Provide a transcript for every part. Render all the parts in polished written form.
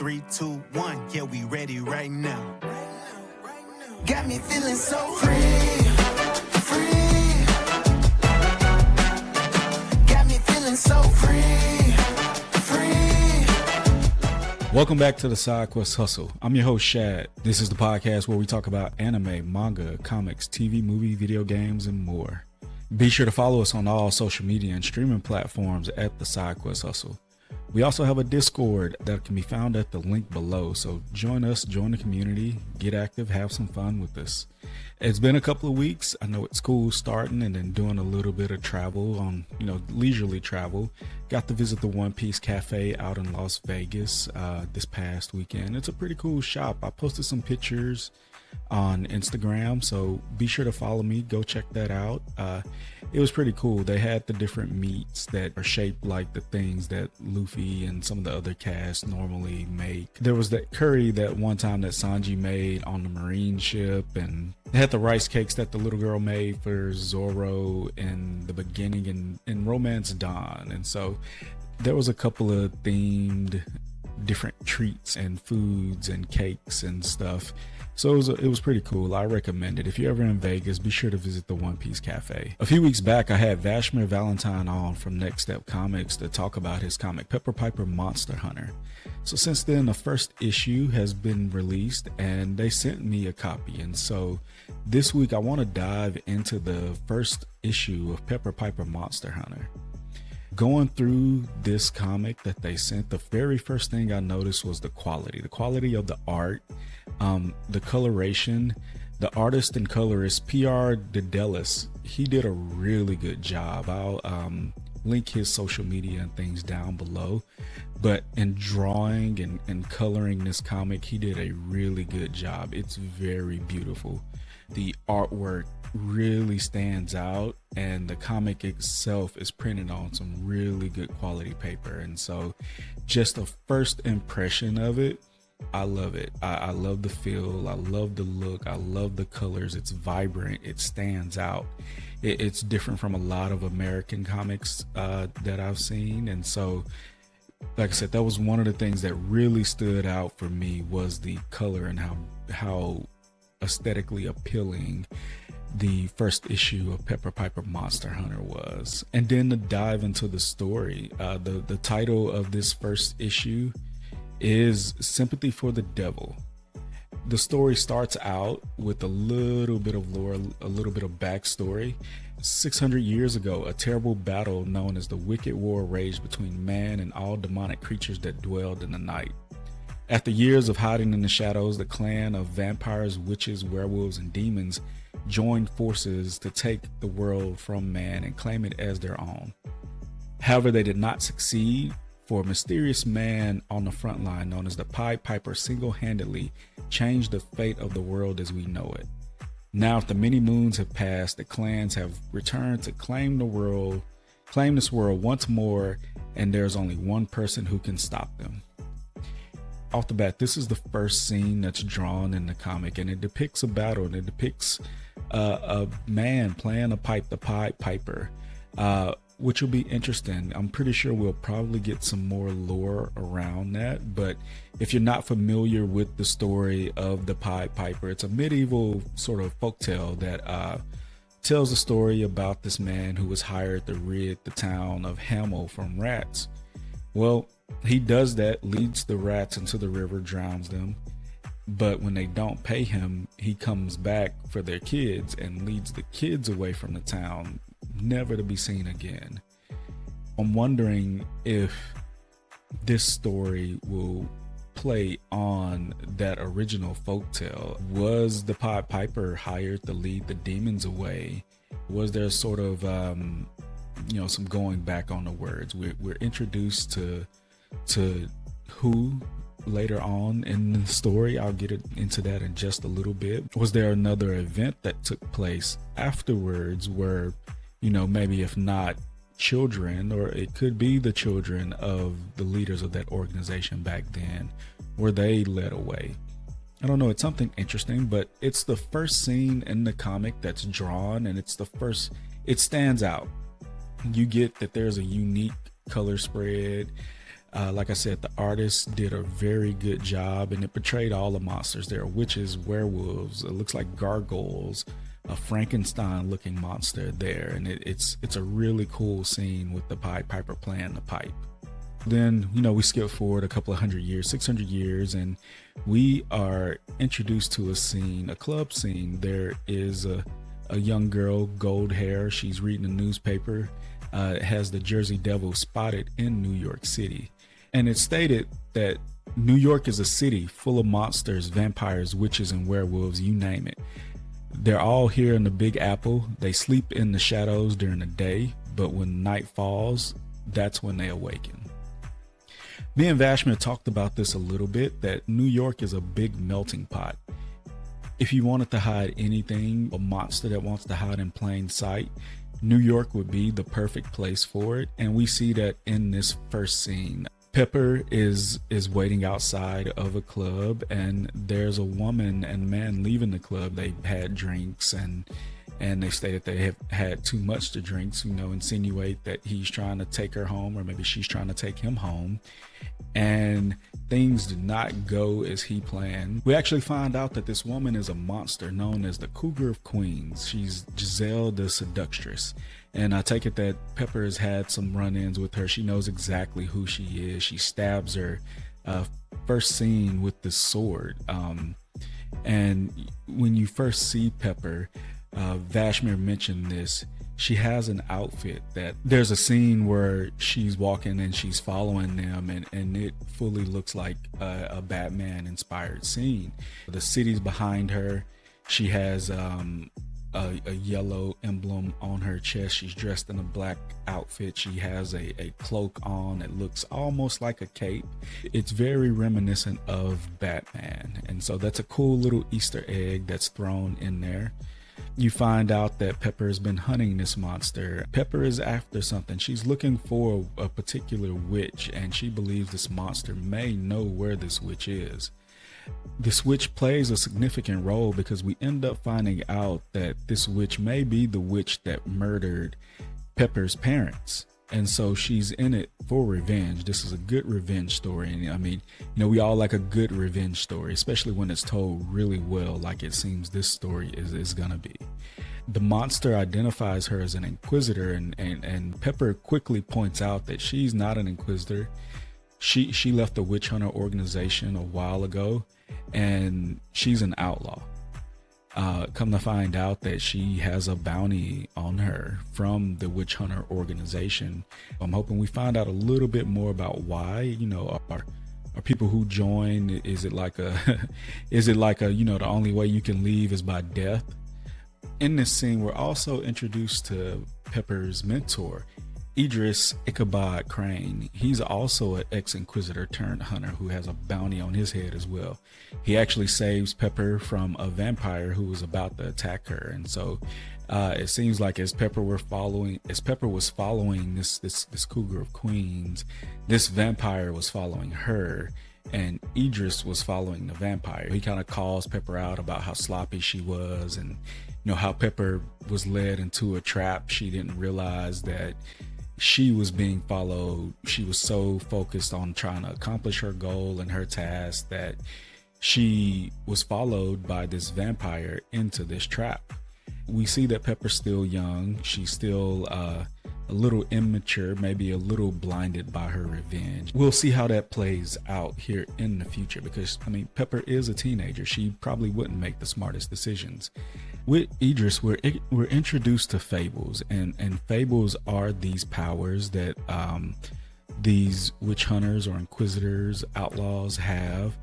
3, 2, 1, yeah, we ready right now. Got me feeling so free. Got me feeling so free. Welcome back to the Side Quest Hustle. I'm your host, Shad. This is the podcast where we talk about anime, manga, comics, TV, movie, video games, and more. Be sure to follow us on all social media and streaming platforms at the Side Quest Hustle. We also have a Discord that can be found at the link below. So join us, join the community, get active, have some fun with us. It's been a couple of weeks. I know it's school starting and then doing a little bit of travel on, leisurely travel. Got to visit the One Piece Cafe out in Las Vegas this past weekend. It's a pretty cool shop. I posted some pictures on Instagram, so be sure to follow me. Go check that out. It was pretty cool. They had the different meats that are shaped like the things that Luffy and some of the other cast normally make. There was that curry that one time that Sanji made on the Marine ship, and they had the rice cakes that the little girl made for Zoro in the beginning in Romance Dawn. And so there was a couple of themed different treats and foods and cakes and stuff. So it was pretty cool. I recommend it. If you're ever in Vegas, be sure to visit the One Piece Cafe. A few weeks back, I had Vashmere Valentine on from Next Step Comics to talk about his comic Pepper Piper Monster Hunter. So since then, the first issue has been released and they sent me a copy. And so this week, I want to dive into the first issue of Pepper Piper Monster Hunter. Going through this comic that they sent, the very first thing I noticed was the quality of the art, the coloration. The artist and colorist, PR Dedelis, he did a really good job. I'll link his social media and things down below. But in drawing and coloring this comic, he did a really good job. It's very beautiful. The artwork really stands out, and the comic itself is printed on some really good quality paper. And so just a first impression of it, I love it. I love the feel. I love the look. I love the colors. It's vibrant. It stands out. It's different from a lot of American comics that I've seen. And so, like I said, that was one of the things that really stood out for me, was the color and how aesthetically appealing the first issue of Pepper Piper Monster Hunter was. And then to dive into the story, the title of this first issue is Sympathy for the Devil. The story starts out with a little bit of lore, a little bit of backstory. 600 years ago, a terrible battle known as the Wicked War raged between man and all demonic creatures that dwelled in the night. After years of hiding in the shadows, the clan of vampires, witches, werewolves, and demons joined forces to take the world from man and claim it as their own. However, they did not succeed, for a mysterious man on the front line known as the Pied Piper single-handedly changed the fate of the world as we know it. Now, after many moons have passed, the clans have returned to claim this world once more, and there's only one person who can stop them. Off the bat, this is the first scene that's drawn in the comic, and it depicts a battle, and it depicts a man playing a pipe, the Pied Piper, which will be interesting. I'm pretty sure we'll probably get some more lore around that. But if you're not familiar with the story of the Pied Piper, it's a medieval sort of folktale that tells a story about this man who was hired to rid the town of Hamel from rats. Well, he does that, leads the rats into the river, drowns them. But when they don't pay him, he comes back for their kids and leads the kids away from the town, never to be seen again. I'm wondering if this story will play on that original folktale. Was the Pied Piper hired to lead the demons away? Was there sort of some going back on the words? We're introduced to who later on in the story. I'll get into that in just a little bit. Was there another event that took place afterwards where, maybe if not children, or it could be the children of the leaders of that organization back then, were they led away? I don't know. It's something interesting, but it's the first scene in the comic that's drawn, and it stands out. You get that there's a unique color spread. Like I said, the artist did a very good job, and it portrayed all the monsters. There are witches, werewolves, it looks like gargoyles, a Frankenstein looking monster there, and it's a really cool scene with the Pied Piper playing the pipe. Then, we skip forward a couple of 600 years, and we are introduced to a club scene. There is a young girl, gold hair. She's reading a newspaper. It has the Jersey Devil spotted in New York City. And it's stated that New York is a city full of monsters, vampires, witches, and werewolves, you name it. They're all here in the Big Apple. They sleep in the shadows during the day, but when night falls, that's when they awaken. Me and Vashmere talked about this a little bit, that New York is a big melting pot. If you wanted to hide anything, a monster that wants to hide in plain sight, New York would be the perfect place for it. And we see that in this first scene. Pepper is waiting outside of a club, and there's a woman and man leaving the club. They had drinks, and they stated they have had too much to drink, insinuate that he's trying to take her home, or maybe she's trying to take him home. And things did not go as he planned. We actually find out that this woman is a monster known as the Cougar of Queens. She's Giselle the Seductress. And I take it that Pepper has had some run-ins with her. She knows exactly who she is. She stabs her first scene with the sword. And when you first see Pepper, Vashmere mentioned this, she has an outfit that there's a scene where she's walking and she's following them, and it fully looks like a Batman inspired scene. The city's behind her. She has a yellow emblem on her chest. She's dressed in a black outfit. She has a cloak on that looks almost like a cape. It's very reminiscent of Batman, and so that's a cool little Easter egg that's thrown in there. You find out that Pepper has been hunting this monster. Pepper is after something. She's looking for a particular witch, and she believes this monster may know where this witch is. This witch plays a significant role because we end up finding out that this witch may be the witch that murdered Pepper's parents. And so she's in it for revenge. This is a good revenge story. And I mean, we all like a good revenge story, especially when it's told really well, like it seems this story is gonna be. The monster identifies her as an inquisitor, and Pepper quickly points out that she's not an inquisitor. She left the witch hunter organization a while ago, and she's an outlaw. Come to find out that she has a bounty on her from the witch hunter organization. I'm hoping we find out a little bit more about why. Are people who join, is it like a the only way you can leave is by death? In this scene, we're also introduced to Pepper's mentor, Idris Ichabod Crane. He's also an ex-inquisitor turned hunter who has a bounty on his head as well. He actually saves Pepper from a vampire who was about to attack her, and so it seems like as Pepper was following this Cougar of Queens, this vampire was following her, and Idris was following the vampire. He kind of calls Pepper out about how sloppy she was, and how Pepper was led into a trap. She didn't realize that she was being followed. She was so focused on trying to accomplish her goal and her task that she was followed by this vampire into this trap. We see that Pepper's still young. She's still a little immature, maybe a little blinded by her revenge. We'll see how that plays out here in the future, because Pepper is a teenager. She probably wouldn't make the smartest decisions. With Idris, we're introduced to fables, and fables are these powers that these witch hunters or inquisitors, outlaws have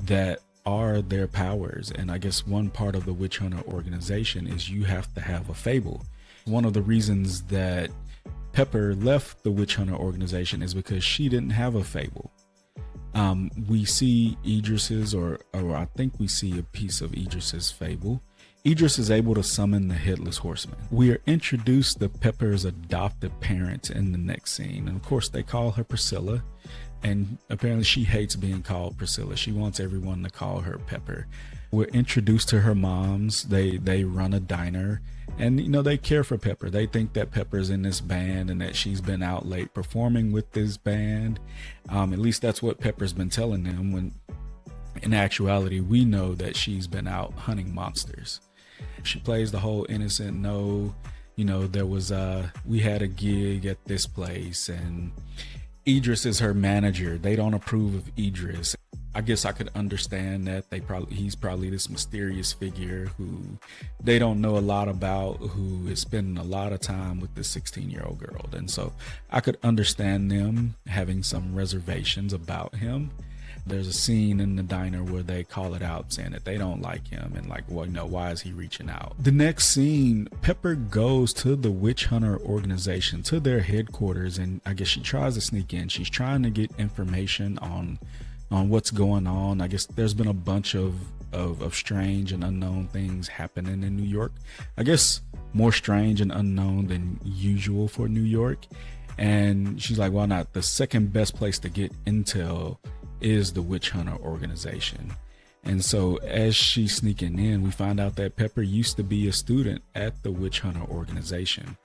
that are their powers. And I guess one part of the witch hunter organization is you have to have a fable. One of the reasons that Pepper left the witch hunter organization is because she didn't have a fable. We see Idris's, or I think we see a piece of Idris's fable. Idris is able to summon the Headless Horseman. We are introduced to Pepper's adoptive parents in the next scene, and of course they call her Priscilla. and apparently she hates being called Priscilla. She wants everyone to call her Pepper. We're introduced to her moms. They run a diner, and they care for Pepper. They think that Pepper's in this band and that she's been out late performing with this band. At least that's what Pepper's been telling them, when in actuality we know that she's been out hunting monsters. She plays the whole innocent, no, there was we had a gig at this place, and Idris is her manager. They don't approve of Idris. I guess I could understand that he's probably this mysterious figure who they don't know a lot about, who is spending a lot of time with this 16-year-old girl. And so I could understand them having some reservations about him. There's a scene in the diner where they call it out, saying that they don't like him and like, well, why is he reaching out? The next scene, Pepper goes to the witch hunter organization, to their headquarters, and I guess she tries to sneak in. She's trying to get information on what's going on. I guess there's been a bunch of strange and unknown things happening in New York. I guess more strange and unknown than usual for New York. And she's like, why not? The second best place to get intel is the witch hunter organization. And so as she's sneaking in, we find out that Pepper used to be a student at the witch hunter organization.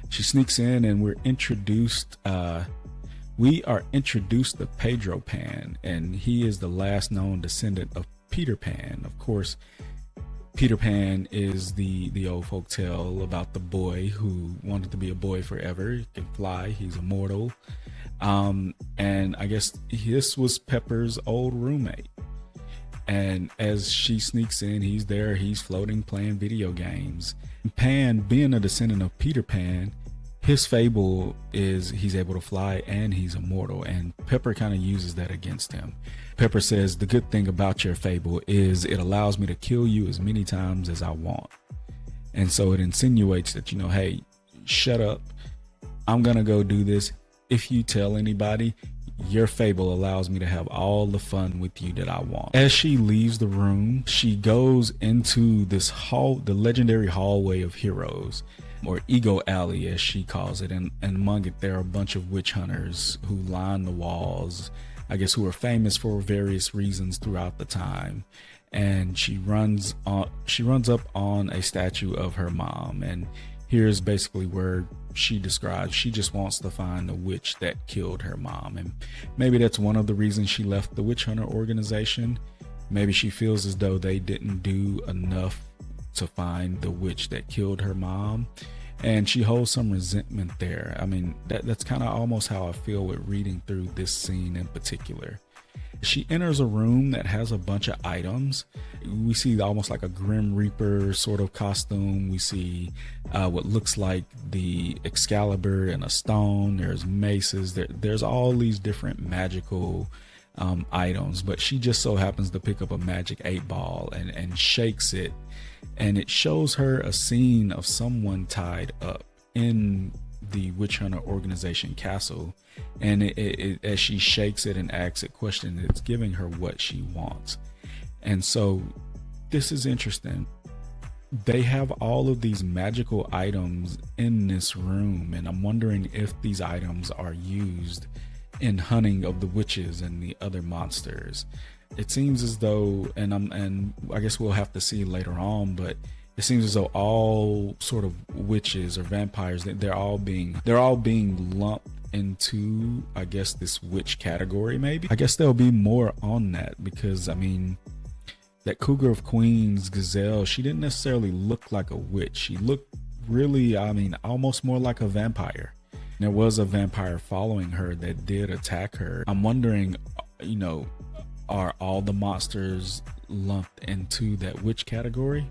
She sneaks in and we're introduced to Pedro Pan, and he is the last known descendant of Peter Pan. Of course, Peter Pan is the old folk tale about the boy who wanted to be a boy forever. He can fly, he's immortal. And I guess this was Pepper's old roommate. And as she sneaks in, he's there, he's floating, playing video games. Pan, being a descendant of Peter Pan, his fable is he's able to fly and he's immortal, and Pepper kind of uses that against him. Pepper says, the good thing about your fable is it allows me to kill you as many times as I want. And so it insinuates that, hey, shut up, I'm gonna go do this. If you tell anybody, your fable allows me to have all the fun with you that I want. As she leaves the room, she goes into this the legendary hallway of heroes, or Ego Alley as she calls it. And among it, there are a bunch of witch hunters who line the walls, I guess, who are famous for various reasons throughout the time. And she runs up on a statue of her mom, and here's basically where she describes she just wants to find the witch that killed her mom. And maybe that's one of the reasons she left the witch hunter organization. Maybe she feels as though they didn't do enough to find the witch that killed her mom, and she holds some resentment there. I mean, that's kind of almost how I feel with reading through this scene in particular. She enters a room that has a bunch of items. We see almost like a Grim Reaper sort of costume. We see what looks like the Excalibur and a stone. There's maces. There's all these different magical items, but she just so happens to pick up a magic 8-ball and shakes it, and it shows her a scene of someone tied up in the witch hunter organization castle, and it as she shakes it and asks it questions, it's giving her what she wants. And so this is interesting. They have all of these magical items in this room, and I'm wondering if these items are used in hunting of the witches and the other monsters. It seems as though, and I guess we'll have to see later on, but it seems as though all sort of witches or vampires, they're all being lumped into, I guess, this witch category. Maybe I guess there'll be more on that, because I mean, that Cougar of Queens Gazelle, she didn't necessarily look like a witch. She looked really, I mean, almost more like a vampire. There was a vampire following her that did attack her. I'm wondering, are all the monsters lumped into that witch category?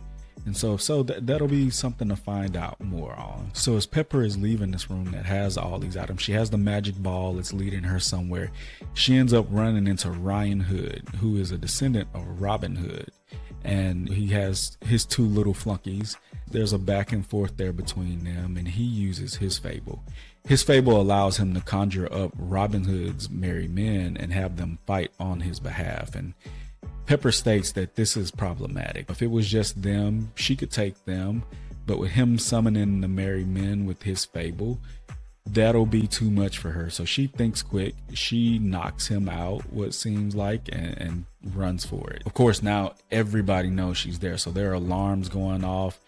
And so that'll be something to find out more on. So as Pepper is leaving this room that has all these items, she has the magic ball that's leading her somewhere. She ends up running into Ryan Hood, who is a descendant of Robin Hood, and he has his two little flunkies. There's a back and forth there between them, and he uses his fable. His fable allows him to conjure up Robin Hood's merry men and have them fight on his behalf. And Pepper states that this is problematic. If it was just them, she could take them, but with him summoning the merry men with his fable, that'll be too much for her. So she thinks quick. She knocks him out, what seems like, and runs for it. Of course, now everybody knows she's there. So there are alarms going off.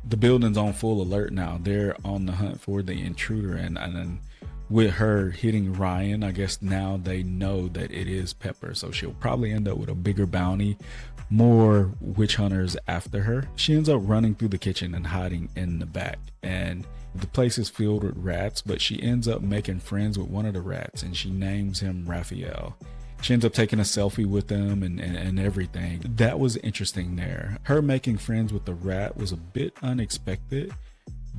The building's on full alert now. They're on the hunt for the intruder. And with her hitting Ryan, I guess now they know that it is Pepper. So she'll probably end up with a bigger bounty, more witch hunters after her. She ends up running through the kitchen and hiding in the back. And the place is filled with rats, but she ends up making friends with one of the rats, and she names him Raphael. She ends up taking a selfie with him and everything. That was interesting there. Her making friends with the rat was a bit unexpected,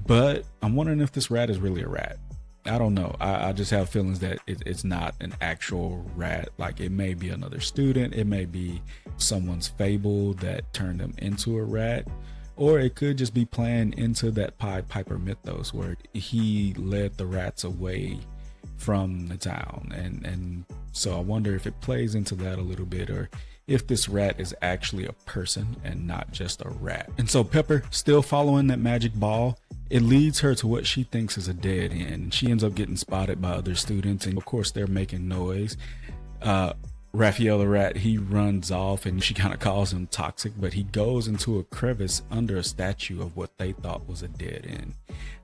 but I'm wondering if this rat is really a rat. I don't know. I just have feelings that it's not an actual rat. Like, it may be another student. It may be someone's fable that turned them into a rat. Or it could just be playing into that Pied Piper mythos where he led the rats away from the town. And so I wonder if it plays into that a little bit, or if this rat is actually a person and not just a rat. And so Pepper, still following that magic ball, it leads her to what she thinks is a dead end. She ends up getting spotted by other students, and of course they're making noise. Raphael the rat, he runs off, and she kind of calls him toxic, but he goes into a crevice under a statue of what they thought was a dead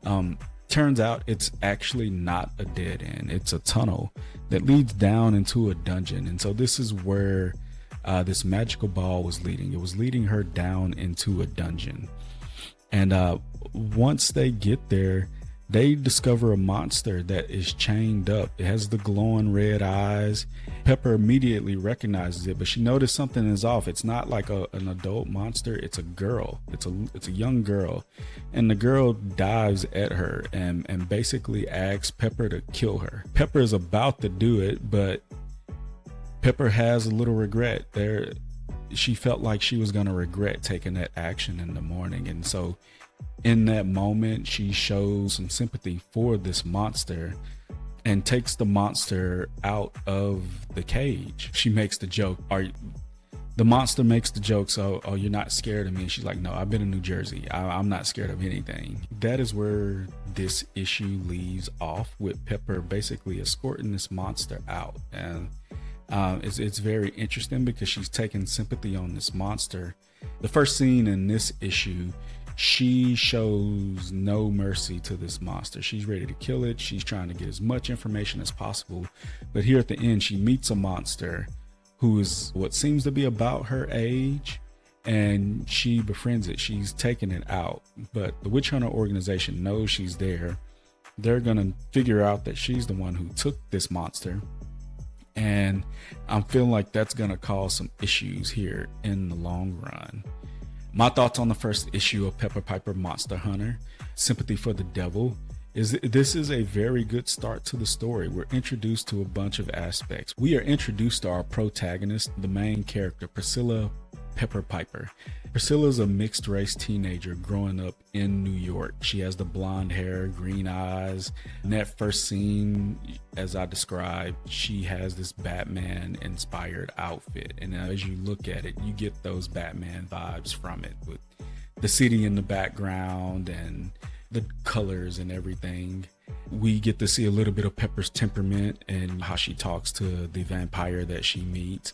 end. Turns out it's actually not a dead end. It's a tunnel that leads down into a dungeon. And so this is where this magical ball was leading. It was leading her down into a dungeon. And once they get there, they discover a monster that is chained up. It has the glowing red eyes. Pepper immediately recognizes it, but she noticed something is off. It's not like an adult monster. It's a girl. It's a young girl. And the girl dives at her and basically asks Pepper to kill her. Pepper is about to do it, but Pepper has a little regret there. She felt like she was going to regret taking that action in the morning. And so in that moment, she shows some sympathy for this monster and takes the monster out of the cage. She makes the joke, the monster makes the joke, so, oh, you're not scared of me? And she's like, no, I've been in New Jersey. I'm not scared of anything. That is where this issue leaves off, with Pepper basically escorting this monster out. And it's very interesting because she's taking sympathy on this monster. The first scene in this issue, she shows no mercy to this monster. She's ready to kill it. She's trying to get as much information as possible. But here at the end, she meets a monster who is what seems to be about her age, and she befriends it. She's taking it out. But the Witch Hunter organization knows she's there. They're going to figure out that she's the one who took this monster. And I'm feeling like that's going to cause some issues here in the long run. My thoughts on the first issue of Pepper Piper Monster Hunter, Sympathy for the Devil, is this is a very good start to the story. We're introduced to a bunch of aspects. We are introduced to our protagonist, the main character, Priscilla Pepper Piper. Priscilla is a mixed race teenager growing up in New York. She has the blonde hair, green eyes. In that first scene, as I described, she has this Batman inspired outfit. And as you look at it, you get those Batman vibes from it, with the city in the background and the colors and everything. We get to see a little bit of Pepper's temperament and how she talks to the vampire that she meets.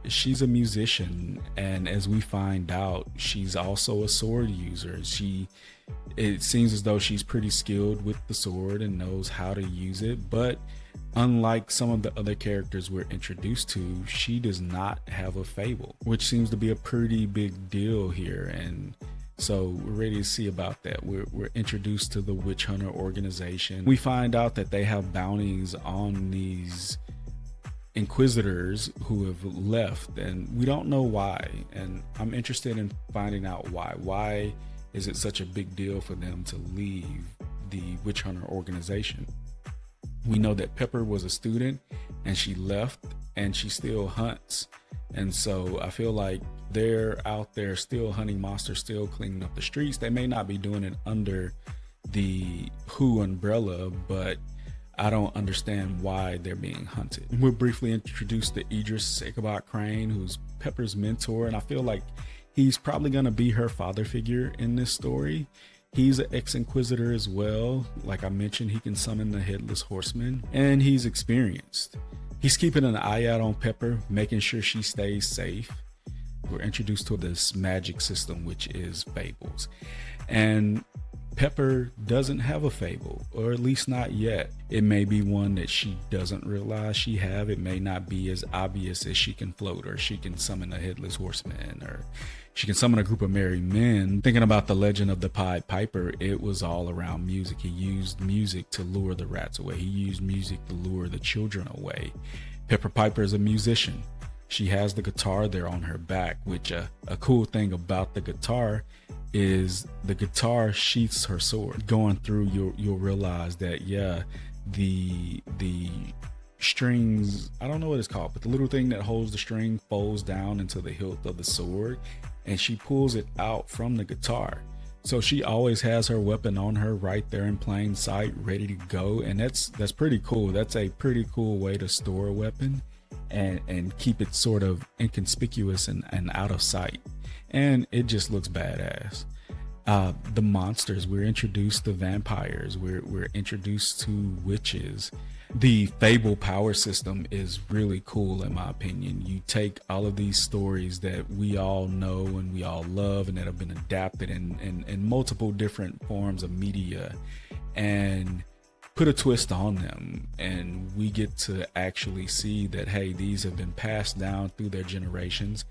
She's a musician, and as we find out, she's also a sword user. It seems as though she's pretty skilled with the sword and knows how to use it, but unlike some of the other characters we're introduced to, she does not have a fable, which seems to be a pretty big deal here. And so we're ready to see about that. We're introduced to the Witch Hunter organization. We find out that they have bounties on these inquisitors who have left, and we don't know why. And I'm interested in finding out why. Why is it such a big deal for them to leave the Witch Hunter organization? We know that Pepper was a student and she left, and she still hunts. And so I feel like they're out there still hunting monsters, still cleaning up the streets. They may not be doing it under the WHO umbrella, but I don't understand why they're being hunted. We're briefly introduced to Idris Ichabod Crane, who's Pepper's mentor, and I feel like he's probably going to be her father figure in this story. He's an ex-Inquisitor as well. Like I mentioned, he can summon the Headless Horseman, and he's experienced. He's keeping an eye out on Pepper, making sure she stays safe. We're introduced to this magic system, which is fables. And Pepper doesn't have a fable, or at least not yet. It may be one that she doesn't realize she have. It may not be as obvious as she can float, or she can summon a Headless Horseman, or she can summon a group of merry men. Thinking about the legend of the Pied Piper, it was all around music. He used music to lure the rats away. He used music to lure the children away. Pepper Piper is a musician. She has the guitar there on her back, which a cool thing about the guitar is the guitar sheaths her sword. Going through, you'll realize that, yeah, the strings, I don't know what it's called, but the little thing that holds the string folds down into the hilt of the sword, and she pulls it out from the guitar. So she always has her weapon on her right there in plain sight, ready to go. And that's pretty cool. That's a pretty cool way to store a weapon and keep it sort of inconspicuous and out of sight. And it just looks badass. The monsters, we're introduced to vampires, we're introduced to witches. The fable power system is really cool, in my opinion. You take all of these stories that we all know and we all love and that have been adapted in multiple different forms of media, and put a twist on them, and we get to actually see that, hey, these have been passed down through their generations.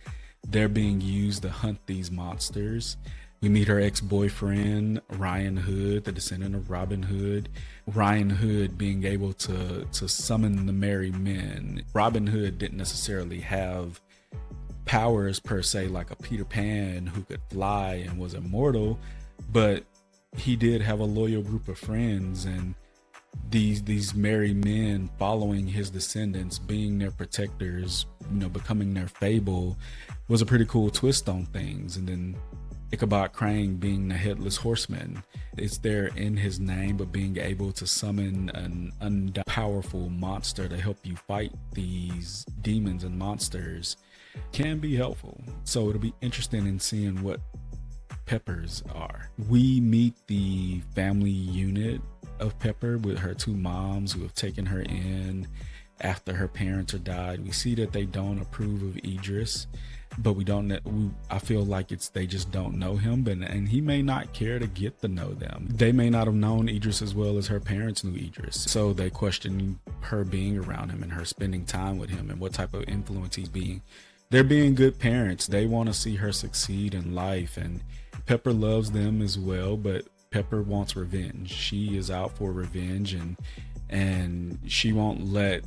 They're being used to hunt these monsters. We meet her ex-boyfriend, Ryan Hood, the descendant of Robin Hood. Ryan Hood being able to summon the merry men. Robin Hood didn't necessarily have powers per se like a Peter Pan who could fly and was immortal, but he did have a loyal group of friends, and these merry men following his descendants, being their protectors, becoming their fable, was a pretty cool twist on things. And then Ichabod Crane being the Headless Horseman, it's there in his name, but being able to summon an powerful monster to help you fight these demons and monsters can be helpful. So it'll be interesting in seeing what Peppers are. We meet the family unit of Pepper with her two moms who have taken her in after her parents are died. We see that they don't approve of Idris, but I feel like they just don't know him, and he may not care to get to know them. They may not have known Idris as well as her parents knew Idris, so they question her being around him and her spending time with him and what type of influence he's being. They're being good parents. They want to see her succeed in life, and Pepper loves them as well, but Pepper wants revenge. She is out for revenge, and she won't let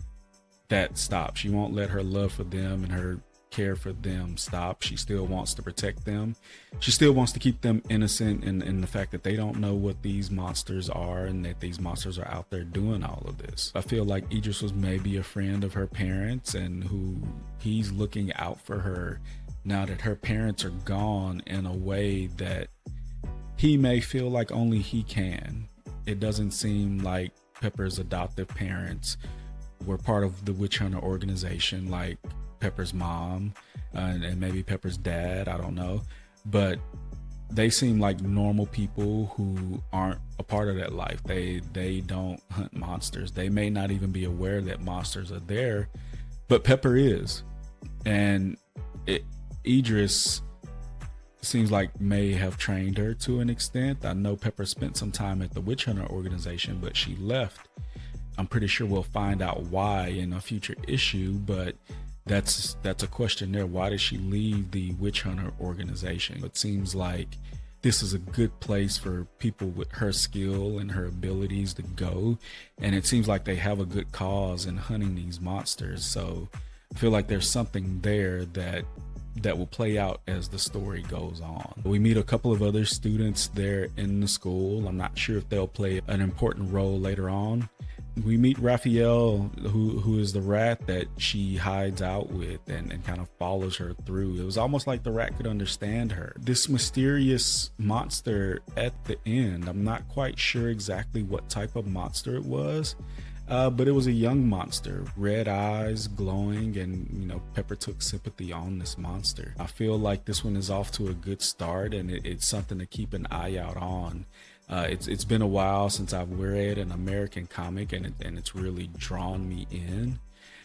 that stop. She won't let her love for them and her care for them stop. She still wants to protect them. She still wants to keep them innocent in the fact that they don't know what these monsters are and that these monsters are out there doing all of this. I feel like Idris was maybe a friend of her parents, and who he's looking out for her now that her parents are gone, in a way that he may feel like only he can. It doesn't seem like Pepper's adoptive parents were part of the witch hunter organization like Pepper's mom and maybe Pepper's dad, I don't know, but they seem like normal people who aren't a part of that life. They don't hunt monsters. They may not even be aware that monsters are there, but Pepper is. And Idris seems like may have trained her to an extent. I know Pepper spent some time at the witch hunter organization, but she left. I'm pretty sure we'll find out why in a future issue, but that's a question there. Why did she leave the witch hunter organization? It seems like this is a good place for people with her skill and her abilities to go, and it seems like they have a good cause in hunting these monsters. So I feel like there's something there that will play out as the story goes on. We meet a couple of other students there in the school. I'm not sure if they'll play an important role later on. We meet Raphael, who is the rat that she hides out with and kind of follows her through. It was almost like the rat could understand her. This mysterious monster at the end, I'm not quite sure exactly what type of monster it was. but it was a young monster, red eyes, glowing, and Pepper took sympathy on this monster. I feel like this one is off to a good start, and it's something to keep an eye out on. It's been a while since I've read an American comic, and it's really drawn me in.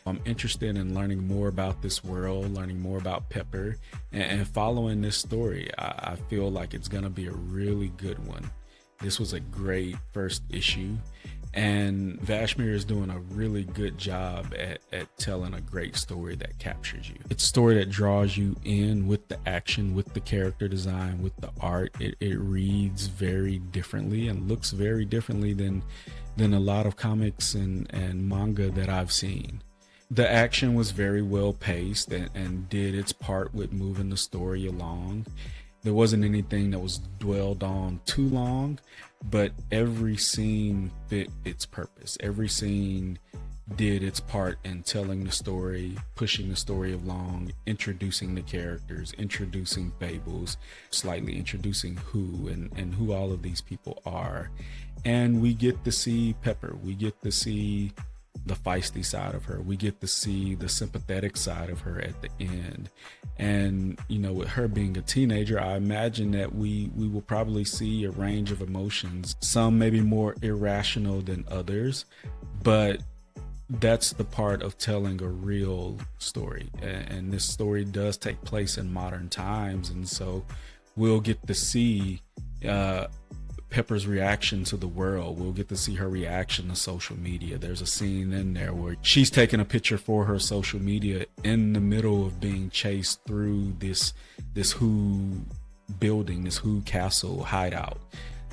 I'm interested in learning more about this world, learning more about Pepper, and following this story. I feel like it's gonna be a really good one. This was a great first issue, and Vashmere is doing a really good job at telling a great story that captures you. It's a story that draws you in with the action, with the character design, with the art. It reads very differently and looks very differently than a lot of comics and manga that I've seen. The action was very well paced and did its part with moving the story along. There wasn't anything that was dwelled on too long, but every scene fit its purpose. Every scene did its part in telling the story, pushing the story along, introducing the characters, introducing fables, slightly introducing who and who all of these people are. And we get to see Pepper. We get to see the feisty side of her. We get to see the sympathetic side of her at the end. And with her being a teenager, I imagine that we will probably see a range of emotions, some maybe more irrational than others, but that's the part of telling a real story. And this story does take place in modern times, and so we'll get to see Pepper's reaction to the world. We'll get to see her reaction to social media. There's a scene in there where she's taking a picture for her social media in the middle of being chased through this Who building, this Who castle hideout.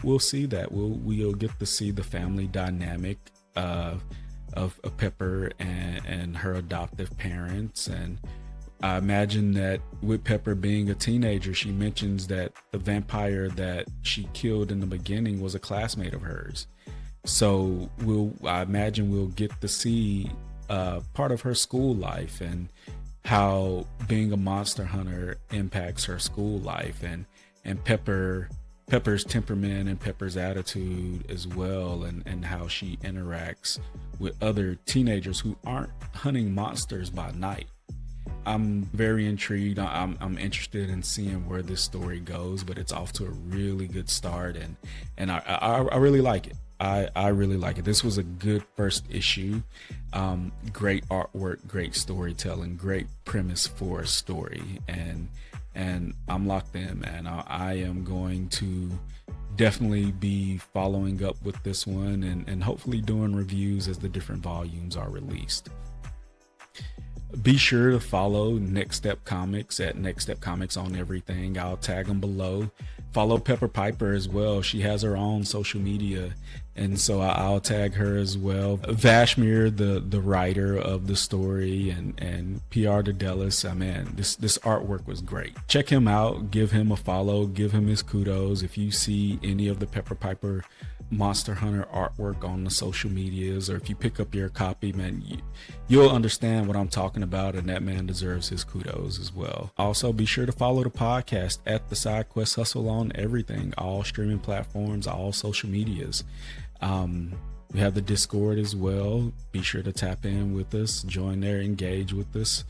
We'll see that. We'll get to see the family dynamic of Pepper and her adoptive parents. And I imagine that with Pepper being a teenager, she mentions that the vampire that she killed in the beginning was a classmate of hers. So I imagine we'll get to see part of her school life and how being a monster hunter impacts her school life, and Pepper's temperament and Pepper's attitude as well, and how she interacts with other teenagers who aren't hunting monsters by night. I'm very intrigued. I'm interested in seeing where this story goes, but it's off to a really good start, and I really like it. I really like it. This was a good first issue. Great artwork, great storytelling, great premise for a story, and I'm locked in, man. I am going to definitely be following up with this one and hopefully doing reviews as the different volumes are released. Be sure to follow Next Step Comics at Next Step Comics on everything. I'll tag them below. Follow Pepper Piper as well. She has her own social media, and so I'll tag her as well. Vashmere, the writer of the story, and PR Dedelis. This artwork was great. Check him out. Give him a follow. Give him his kudos. If you see any of the Pepper Piper Monster Hunter artwork on the social medias, or if you pick up your copy, man, you'll understand what I'm talking about, and that man deserves his kudos as well. Also, be sure to follow the podcast at the Side Quest Hustle on everything, all streaming platforms, all social medias. We have the Discord as well. Be sure to tap in with us, join there, engage with us,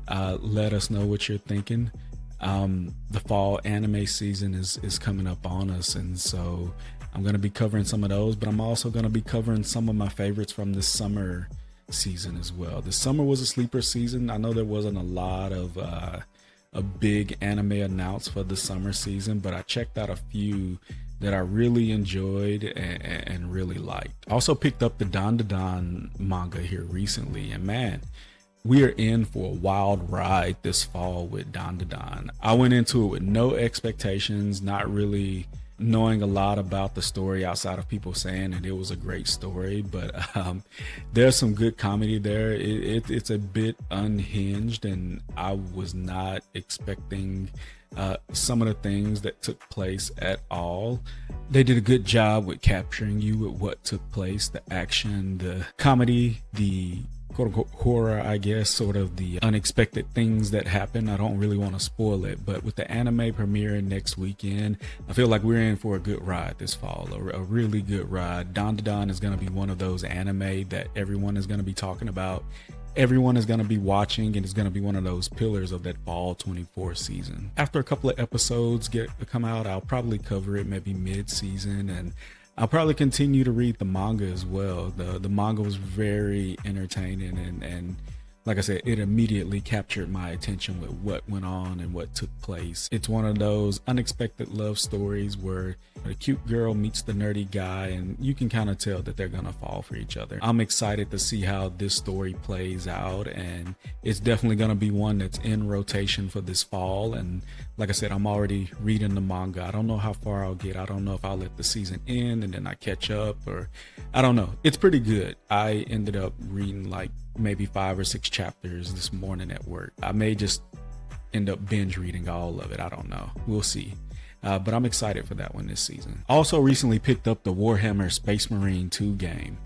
let us know what you're thinking. The fall anime season is coming up on us, and so I'm going to be covering some of those, but I'm also going to be covering some of my favorites from this summer season as well. The summer was a sleeper season. I know there wasn't a lot of a big anime announced for the summer season, but I checked out a few that I really enjoyed and really liked. Also picked up the Dandadan manga here recently, and man, we are in for a wild ride this fall with Dandadan. I went into it with no expectations, not really knowing a lot about the story outside of people saying that it was a great story, but there's some good comedy there. It's a bit unhinged, and I was not expecting some of the things that took place at all. They did a good job with capturing you with what took place, the action, the comedy, the quote unquote horror, I guess, sort of the unexpected things that happen. I don't really want to spoil it, but with the anime premiering next weekend, I feel like we're in for a good ride this fall, a really good ride. Dandadan is going to be one of those anime that everyone is going to be talking about. Everyone is going to be watching, and it's going to be one of those pillars of that fall 24 season. After a couple of episodes come out, I'll probably cover it maybe mid-season, and I'll probably continue to read the manga as well. The manga was very entertaining, and like I said, it immediately captured my attention with what went on and what took place. It's one of those unexpected love stories where the cute girl meets the nerdy guy, and you can kind of tell that they're gonna fall for each other. I'm excited to see how this story plays out, and it's definitely gonna be one that's in rotation for this fall. And like I said, I'm already reading the manga. I don't know how far I'll get. I don't know if I'll let the season end and then I catch up, or I don't know. It's pretty good. I ended up reading like maybe 5 or 6 chapters this morning at work. I may just end up binge reading all of it. I don't know. We'll see. But I'm excited for that one this season. Also recently picked up the Warhammer Space Marine 2 game.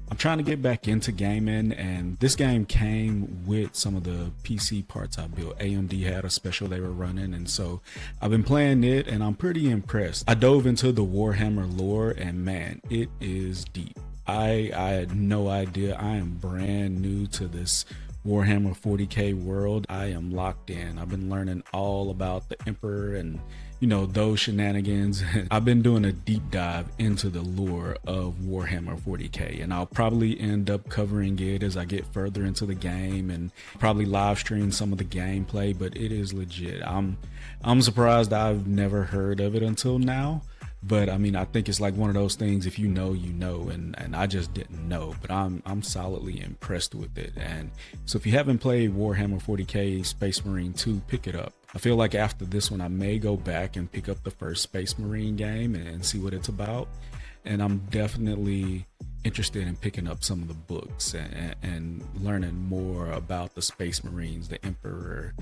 I'm trying to get back into gaming, and this game came with some of the PC parts I built. AMD had a special they were running, and so I've been playing it, and I'm pretty impressed. I dove into the Warhammer lore, and man, it is deep. I had no idea. I am brand new to this Warhammer 40k world. I am locked in. I've been learning all about the Emperor and, you know, those shenanigans. I've been doing a deep dive into the lore of Warhammer 40k, and I'll probably end up covering it as I get further into the game, and probably live stream some of the gameplay. But it is legit. I'm surprised I've never heard of it until now. But I mean, I think it's like one of those things, if you know, you know, and I just didn't know, but I'm solidly impressed with it. And so if you haven't played Warhammer 40k Space Marine 2, pick it up. I feel like after this one, I may go back and pick up the first Space Marine game and see what it's about. And I'm definitely interested in picking up some of the books and learning more about the Space Marines, the Emperor,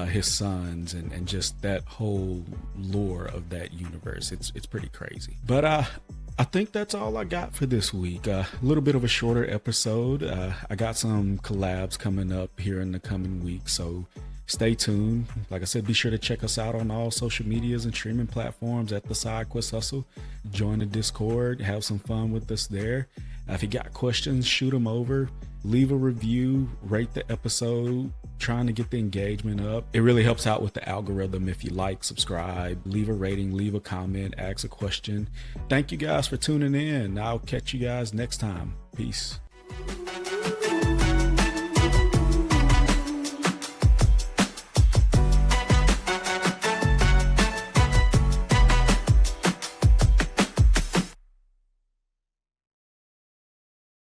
his sons, and just that whole lore of that universe. It's pretty crazy. But I think that's all I got for this week. A little bit of a shorter episode. I got some collabs coming up here in the coming weeks, so stay tuned. Like I said, be sure to check us out on all social medias and streaming platforms at the SideQuest Hustle. Join the Discord, have some fun with us there. If you got questions, shoot them over. Leave a review, rate the episode, trying to get the engagement up. It really helps out with the algorithm if you like, subscribe, leave a rating, leave a comment, ask a question. Thank you guys for tuning in. I'll catch you guys next time. Peace.